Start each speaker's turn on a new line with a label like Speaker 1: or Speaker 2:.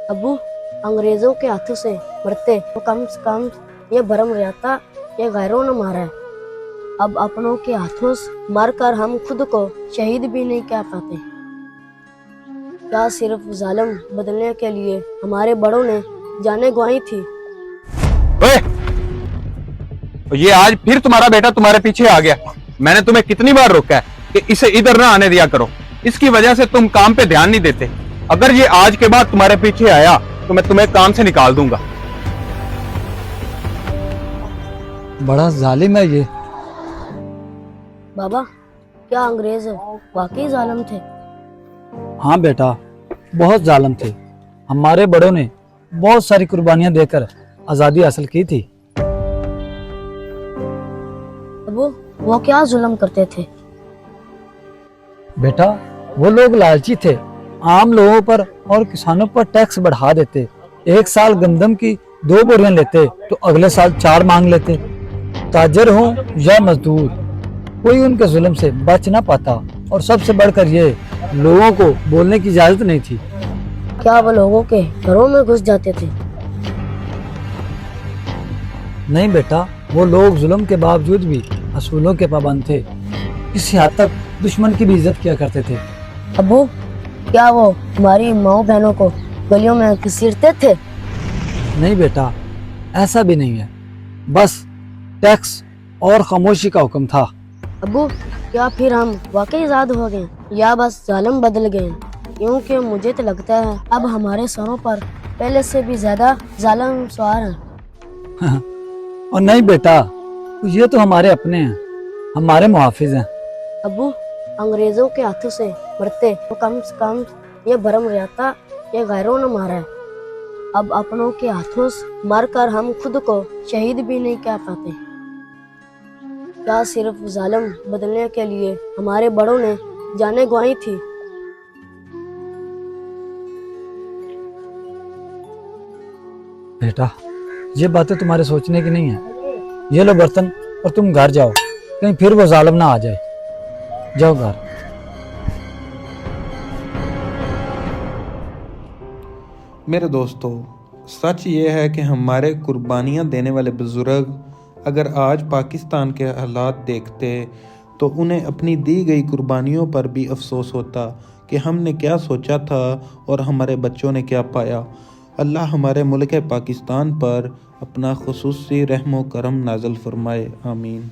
Speaker 1: अबू, अंग्रेजों के हाथों से मरते तो कम से कम ये भरम रहता, ये गैरों ने मारा है। अब अपनों के हाथों से मारकर हम खुद को शहीद भी नहीं कह पाते। क्या सिर्फ जालिम बदलने के लिए हमारे बड़ों ने जाने गंवाई थी?
Speaker 2: ओए, ये आज फिर तुम्हारा बेटा तुम्हारे पीछे आ गया। मैंने तुम्हें कितनी बार रोका है कि इसे इधर ना आने दिया करो। इसकी वजह से तुम काम पे ध्यान नहीं देते। अगर ये आज के बाद तुम्हारे पीछे आया तो मैं तुम्हें काम से निकाल दूंगा।
Speaker 3: बड़ा जालिम है ये।
Speaker 1: बाबा, क्या अंग्रेज वाकई जालिम थे?
Speaker 3: हाँ बेटा, बहुत जालिम थे। हमारे बड़ों ने बहुत सारी कुर्बानियां देकर आजादी हासिल की थी।
Speaker 1: अबू, वो क्या जुल्म करते थे?
Speaker 3: बेटा, वो लोग लालची थे। आम लोगों पर और किसानों पर टैक्स बढ़ा देते। एक साल गंदम की 2 बोरियां लेते तो अगले साल 4 मांग लेते। ताजर हो या मजदूर, कोई उनके जुल्म से बच ना पाता। और सबसे बढ़कर ये, लोगों को बोलने की इजाजत नहीं थी।
Speaker 1: क्या वो लोगों के घरों में घुस जाते थे?
Speaker 3: नहीं बेटा, वो लोग जुल्म के बावजूद भी असूलों के पाबंद थे। किसी हद तक दुश्मन की भी इज्जत किया करते थे।
Speaker 1: अबू, क्या वो हमारी माओ बहनों को गलियों में घसीटते थे?
Speaker 3: नहीं बेटा, ऐसा भी नहीं है। बस टैक्स और खामोशी का हुक्म था।
Speaker 1: अबू, क्या फिर हम वाकई आजाद हो गए या बस जालिम बदल गए? क्योंकि मुझे तो लगता है अब हमारे सरों पर पहले से भी ज्यादा जालिम सवार हैं।
Speaker 3: और नहीं बेटा, ये तो हमारे अपने हैं, हमारे मुहाफिज हैं।
Speaker 1: अबू, अंग्रेजों के हाथों से मरते तो कम से कम ये भरम रहता, ये गैरों ने मारा है। अब अपनों के हाथों से मारकर हम खुद को शहीद भी नहीं कह पाते। क्या सिर्फ जालिम बदलने के लिए हमारे बड़ों ने जाने गंवाई थी?
Speaker 3: बेटा, ये बातें तुम्हारे सोचने की नहीं है। ये लो बर्तन और तुम घर जाओ, कहीं फिर वो जालिम ना आ जाए। जाओ घर।
Speaker 4: मेरे दोस्तों, सच ये है कि हमारे कुर्बानियाँ देने वाले बुज़ुर्ग अगर आज पाकिस्तान के हालात देखते तो उन्हें अपनी दी गई कुर्बानियों पर भी अफसोस होता कि हमने क्या सोचा था और हमारे बच्चों ने क्या पाया। अल्लाह हमारे मुल्क पाकिस्तान पर अपना खुसूसी रहमो करम नाज़िल फरमाए। आमीन।